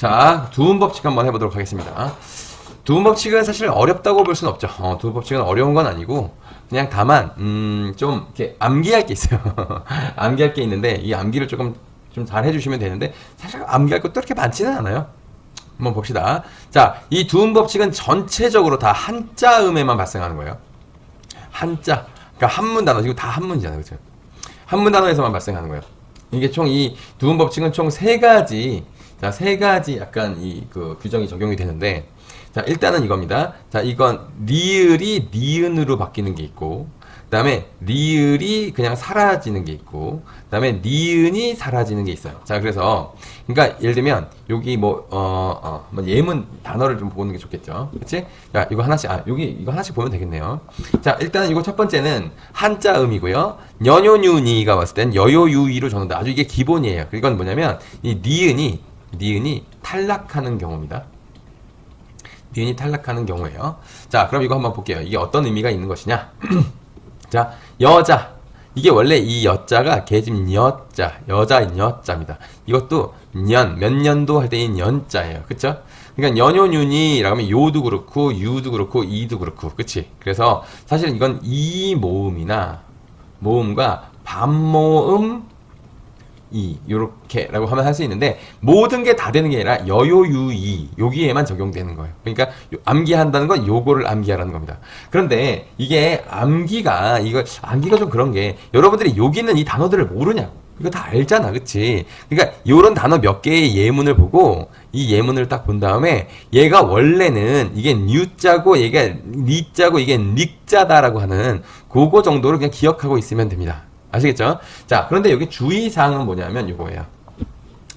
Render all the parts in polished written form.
자, 두음 법칙 한번 해보도록 하겠습니다. 두음 법칙은 사실 어렵다고 볼 수는 없죠. 두음 법칙은 어려운 건 아니고 그냥 다만 좀 이렇게 암기할 게 있어요. 암기할 게 있는데 이 암기를 조금 좀 잘 해주시면 되는데 사실 암기할 것도 그렇게 많지는 않아요. 한번 봅시다. 자, 이 두음 법칙은 전체적으로 다 한자음에만 발생하는 거예요. 한자, 그러니까 한문 단어, 지금 다 한문이잖아요, 그렇죠? 한문 단어에서만 발생하는 거예요. 이게 총 이 두음 법칙은 총 세 가지, 자, 세 가지 약간 이 그 규정이 적용이 되는데, 자, 일단은 이겁니다. 자, 이건 리을이 니은으로 바뀌는 게 있고, 그 다음에 리을이 그냥 사라지는 게 있고, 그 다음에 니은이 사라지는 게 있어요. 자, 그래서, 그러니까 예를 들면, 여기 뭐 예문 단어를 좀 보는 게 좋겠죠. 그치? 자, 이거 하나씩, 이거 하나씩 보면 되겠네요. 자, 일단은 이거 첫 번째는 한자음이고요. 연요유니가 왔을 땐 여요유이로 적는다. 아주 이게 기본이에요. 이건 뭐냐면, 이 니은이 탈락하는 경우입니다. 니은이 탈락하는 경우예요. 자, 그럼 이거 한번 볼게요. 이게 어떤 의미가 있는 것이냐? 자, 여자. 이게 원래 이 여자가 계집 여자, 여자 여자입니다. 이것도 몇 년도 할 때인 연자예요. 그쵸? 그러니까 연요윤이라고 하면 요도 그렇고, 유도 그렇고, 이도 그렇고. 그치? 그래서 사실은 이건 이 모음이나 모음과 반모음 요렇게라고 하면 할 수 있는데 모든 게 다 되는 게 아니라 여요유이 여기에만 적용되는 거예요. 그러니까 암기한다는 건 요거를 암기하라는 겁니다. 그런데 이게 암기가 좀 그런 게 여러분들이 여기 있는 이 단어들을 모르냐고. 이거 다 알잖아, 그치? 그러니까 요런 단어 몇 개의 예문을 보고 이 예문을 딱 본 다음에 얘가 원래는 이게 뉴자고 얘가 니자고 이게 닉자다라고 하는 그거 정도를 그냥 기억하고 있으면 됩니다. 아시겠죠? 자, 그런데 여기 주의사항은 뭐냐면 이거예요.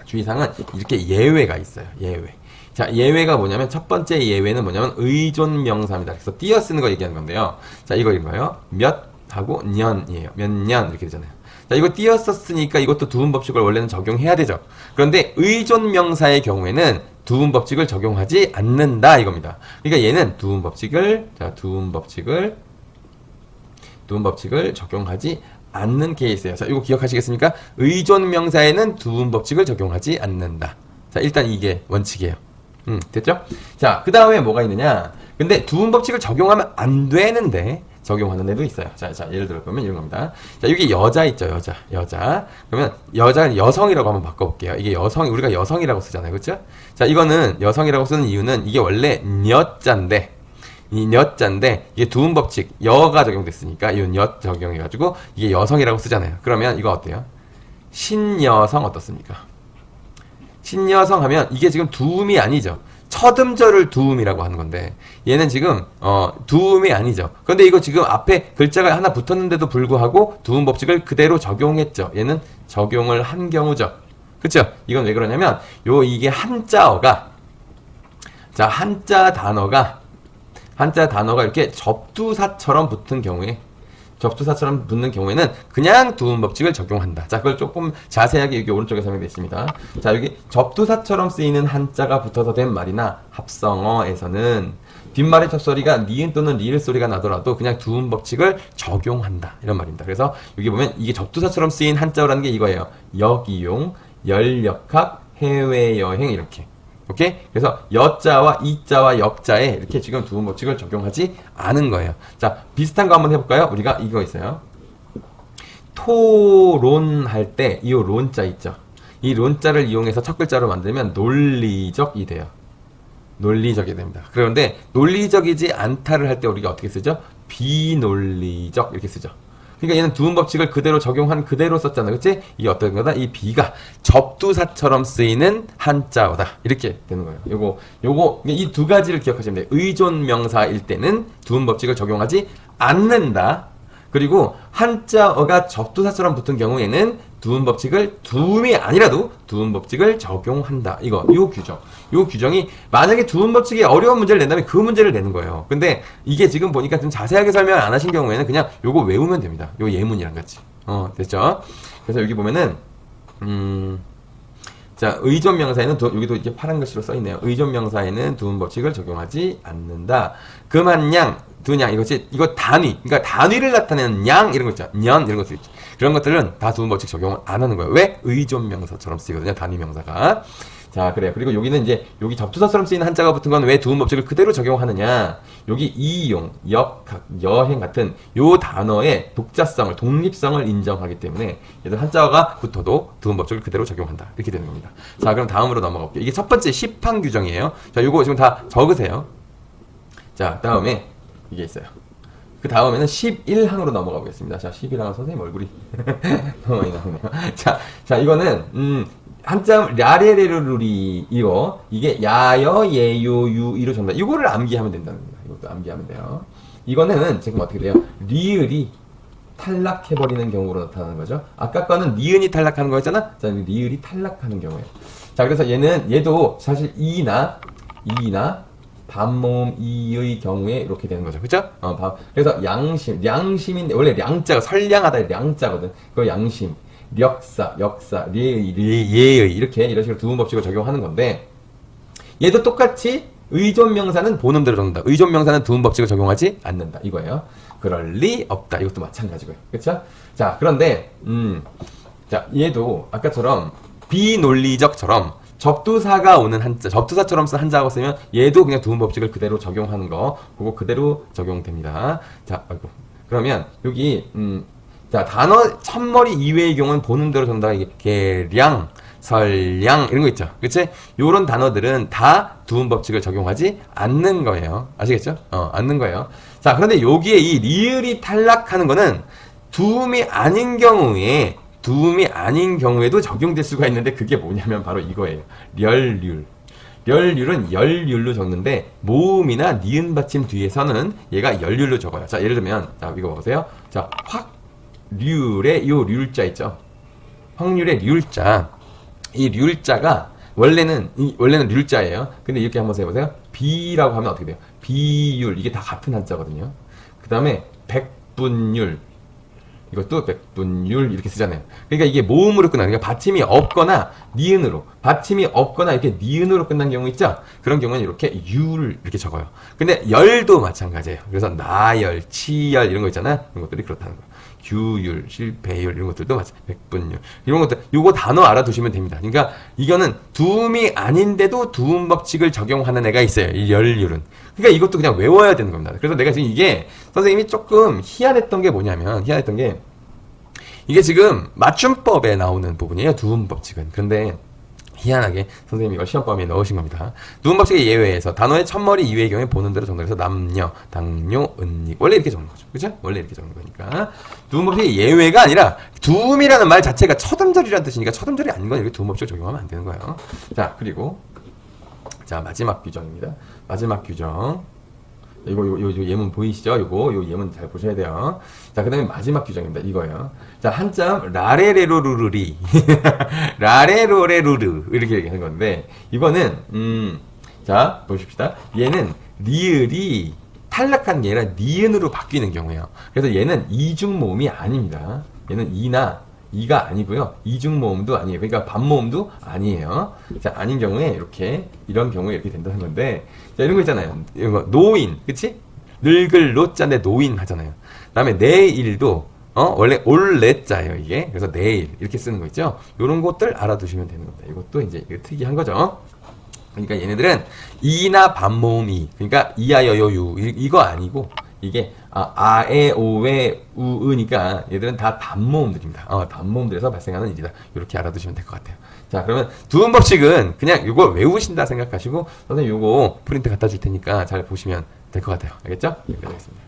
주의사항은 이렇게 예외가 있어요. 예외. 자, 예외가 뭐냐면 첫 번째 예외는 뭐냐면 의존명사입니다. 그래서 띄어 쓰는 거 얘기하는 건데요. 자, 이거 읽어요. 몇 하고 년이에요. 몇 년 이렇게 되잖아요. 자, 이거 띄어 썼으니까 이것도 두음 법칙을 원래는 적용해야 되죠. 그런데 의존명사의 경우에는 두음 법칙을 적용하지 않는다 이겁니다. 그러니까 얘는 두음 법칙을 적용하지 않는 케이스예요. 자, 이거 기억하시겠습니까? 의존명사에는 두음 법칙을 적용하지 않는다. 자, 일단 이게 원칙이에요. 됐죠? 자, 그 다음에 뭐가 있느냐? 근데 두음 법칙을 적용하면 안 되는데 적용하는 애도 있어요. 자, 예를 들어 보면 이런 겁니다. 자, 여기 여자 있죠, 여자. 그러면 여자는 여성이라고 한번 바꿔볼게요. 이게 우리가 여성이라고 쓰잖아요, 그렇죠? 자, 이거는 여성이라고 쓰는 이유는 이게 원래 녀자인데. 이 녀자인데 이게 두음 법칙 여가 적용됐으니까 이 녀 적용해가지고 이게 여성이라고 쓰잖아요. 그러면 이거 어때요? 신여성 어떻습니까? 신여성 하면 이게 지금 두음이 아니죠. 첫 음절을 두음이라고 하는 건데 얘는 지금 두음이 아니죠. 그런데 이거 지금 앞에 글자가 하나 붙었는데도 불구하고 두음 법칙을 그대로 적용했죠. 얘는 적용을 한 경우죠. 그쵸? 이건 왜 그러냐면 이게 한자 단어가 이렇게 접두사처럼 붙는 경우에는 그냥 두음 법칙을 적용한다. 자, 그걸 조금 자세하게 여기 오른쪽에 설명되어 있습니다. 자, 여기 접두사처럼 쓰이는 한자가 붙어서 된 말이나 합성어에서는 뒷말의 첫소리가 니은 또는 리을 소리가 나더라도 그냥 두음 법칙을 적용한다. 이런 말입니다. 그래서 여기 보면 이게 접두사처럼 쓰인 한자어라는 게 이거예요. 역이용, 열역학, 해외여행 이렇게. 오케이? 그래서 여자와 이자와 역자에 이렇게 지금 두음 법칙을 적용하지 않은 거예요. 자, 비슷한 거 한번 해볼까요? 우리가 이거 있어요. 토론할 때 이 론자 있죠. 이 론자를 이용해서 첫 글자로 만들면 논리적이 돼요. 논리적이 됩니다. 그런데 논리적이지 않다를 할 때 우리가 어떻게 쓰죠? 비논리적 이렇게 쓰죠. 그러니까 얘는 두음 법칙을 그대로 적용한 그대로 썼잖아. 그치? 이게 어떤 거다? 이 비가 접두사처럼 쓰이는 한자어다. 이렇게 되는 거예요. 요거, 이 두 가지를 기억하시면 돼요. 의존명사일 때는 두음 법칙을 적용하지 않는다. 그리고 한자어가 접두사처럼 붙은 경우에는 두음 법칙을 두음이 아니라도 두음 법칙을 적용한다. 요 규정이 만약에 두음 법칙이 어려운 문제를 낸다면 그 문제를 내는 거예요. 근데 이게 지금 보니까 좀 자세하게 설명을 안 하신 경우에는 그냥 요거 외우면 됩니다. 요 예문이랑 같이. 됐죠? 그래서 여기 보면은 자, 의존명사에는 여기도 이렇게 파란 글씨로 써 있네요. 의존명사에는 두음 법칙을 적용하지 않는다. 금한양, 두냥 이거 단위. 그러니까 단위를 나타내는 양 이런 거 있죠. 년 이런 것도 있죠. 그런 것들은 다 두음 법칙 적용을 안 하는 거예요. 왜? 의존명사처럼 쓰이거든요. 단위 명사가. 자, 그래요. 그리고 여기는 이제 여기 접두사처럼 쓰이는 한자가 붙은 건 왜 두음 법칙을 그대로 적용하느냐? 여기 이용, 역, 각, 여행 같은 요 단어의 독자성을, 독립성을 인정하기 때문에 얘들 한자가 붙어도 두음 법칙을 그대로 적용한다. 이렇게 되는 겁니다. 자, 그럼 다음으로 넘어가 볼게요. 이게 첫 번째 시판 규정이에요. 자, 요거 지금 다 적으세요. 자, 다음에 이게 있어요. 그 다음에는 11항으로 넘어가 보겠습니다. 자, 11항은 선생님 얼굴이 너무 많이 나오네요. 자, 이거는, 한자 랴레레루리 이게 야여 예요 유이로 전다. 이거를 암기하면 된다는 겁니다. 이것도 암기하면 돼요. 이거는 지금 어떻게 돼요? 리을이 탈락해버리는 경우로 나타나는 거죠. 아까 거는 니은이 탈락하는 거였잖아. 자, 리을이 탈락하는 경우예요. 자, 그래서 얘도 사실 이나 반모음 이의 경우에 이렇게 되는 거죠. 그쵸? 그래서 양심인데, 원래 량자가 선량하다 량자거든. 그거 양심, 역사, 예의, 이런 식으로 두음 법칙을 적용하는 건데, 얘도 똑같이 의존명사는 본음대로 적는다. 의존명사는 두음 법칙을 적용하지 않는다. 이거예요. 그럴 리 없다. 이것도 마찬가지고요. 그쵸? 자, 그런데, 자, 얘도 아까처럼 비논리적처럼 접두사가 오는 한자, 접두사처럼 쓴 한자하고 쓰면 얘도 그냥 두음 법칙을 그대로 적용하는 거, 그거 그대로 적용됩니다. 자, 아이고. 그러면 여기 자, 단어 첫머리 이외의 경우는 보는 대로 전다. 이게 계량, 설량 이런 거 있죠. 그치? 요런 단어들은 다 두음 법칙을 적용하지 않는 거예요. 아시겠죠? 않는 거예요. 자, 그런데 여기에 이 리을이 탈락하는 거는 두음이 아닌 경우에도 적용될 수가 있는데, 그게 뭐냐면 바로 이거예요. 렬률. 렬률은 열률로 적는데 모음이나 니은 받침 뒤에서는 얘가 열률로 적어요. 자, 예를 들면 자, 이거 보세요. 자, 확률의 요 률자 있죠. 확률의 률자. 이 률자가 원래는 률자예요. 근데 이렇게 한번 해보세요. 비라고 하면 어떻게 돼요? 비율. 이게 다 같은 한자거든요. 그 다음에 백분율. 이것도 백분율 이렇게 쓰잖아요. 그러니까 이게 모음으로 끝나는, 그러니까 받침이 없거나 니은으로, 받침이 없거나 이렇게 니은으로 끝난 경우 있죠? 그런 경우는 이렇게 율 이렇게 적어요. 근데 열도 마찬가지예요. 그래서 나열, 치열 이런 거 있잖아요. 이런 것들이 그렇다는 거예요. 규율, 실배율 이런 것들도 마찬가지. 백분율 이런 것들, 요거 단어 알아두시면 됩니다. 그러니까 이거는 두음이 아닌데도 두음 법칙을 적용하는 애가 있어요. 이 열율은. 그러니까 이것도 그냥 외워야 되는 겁니다. 그래서 내가 지금 이게 선생님이 조금 희한했던 게 뭐냐면, 이게 지금 맞춤법에 나오는 부분이에요. 두음 법칙은. 그런데 희한하게 선생님이 이걸 시험범위에 넣으신 겁니다. 두음 법칙의 예외에서 단어의 첫머리 이외의 경우에 보는 대로 정리해서 남녀, 당뇨, 은닉. 원래 이렇게 적는 거죠. 그죠? 원래 이렇게 적는 거니까. 두음 법칙의 예외가 아니라 두음이라는 말 자체가 첫음절이라는 뜻이니까 첫음절이 아닌 건 이렇게 두음 법칙을 적용하면 안 되는 거예요. 자, 그리고 자, 마지막 규정입니다. 마지막 규정. 요 예문 보이시죠? 요 예문 잘 보셔야 돼요. 자, 그 다음에 마지막 규정입니다. 이거예요. 자, 한자 라레레로루르리 라레로레루르 이렇게 얘기하는 건데, 이거는 자, 보십시다. 얘는 리을이 탈락한 게 아니라 니은으로 바뀌는 경우예요. 그래서 얘는 이중모음이 아닙니다. 얘는 이가 아니고요. 이중모음도 아니에요. 그러니까 반모음도 아니에요. 자, 아닌 경우에 이런 경우에 이렇게 된다는 건데, 자, 이런 거 있잖아요. 이런 거 노인, 그치? 늙을 노자인데 노인 하잖아요. 그다음에 내일도 원래 올레자예요, 이게. 그래서 내일 이렇게 쓰는 거 있죠. 이런 것들 알아두시면 되는 겁니다. 이것도 이제 특이한 거죠. 그러니까 얘네들은 이나 반모음이, 그러니까 이하여여유 이거 아니고, 이게 아에 오에 우으니까 얘들은 다 단모음들입니다. 단모음들에서 발생하는 일이다. 이렇게 알아두시면 될 것 같아요. 자, 그러면 두음 법칙은 그냥 이거 외우신다 생각하시고, 선생님 이거 프린트 갖다 줄 테니까 잘 보시면 될 것 같아요. 알겠죠? 여기까지 하겠습니다.